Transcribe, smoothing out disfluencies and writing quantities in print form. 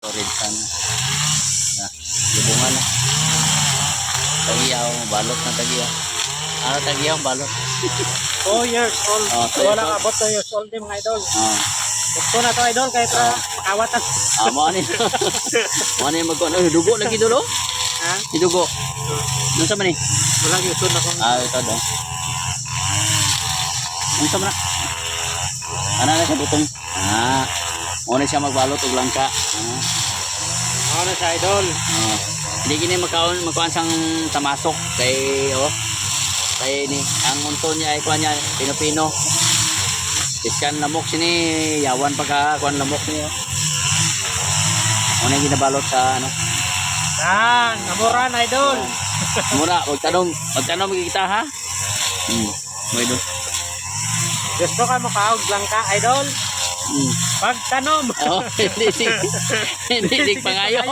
Storage sana. Na, lubungan na. Tagiyaw, balot na tagiyaw. Ano tagiyaw, balot? 2 years old. Oh, 2 years Wala old. abot 2 years old din mga idol. Oh. Gusto na to idol kahit makawatan. Mo ani. Mo ani magkuan. Dugo lagi dulo. Ha? Idugo. Ano sa man ni? Wala gyud na kung Ito do. Ano sa man na? Ano na sa butong? Mo na siya magbalot og langka. ano na sa idol. Hindi gini magkuan sang tamasok kay kay ni ang unton niya ay kuan niya pino-pino. Iskan lamok sini yawan pagka kuan lamok niya. Ano ginabalot sa ano? Namura na idol. Mura, magtanong kita ha? Mo idol. Gusto ka makaog lang ka idol? Pagtanom. Oh, hindi sig pangayo.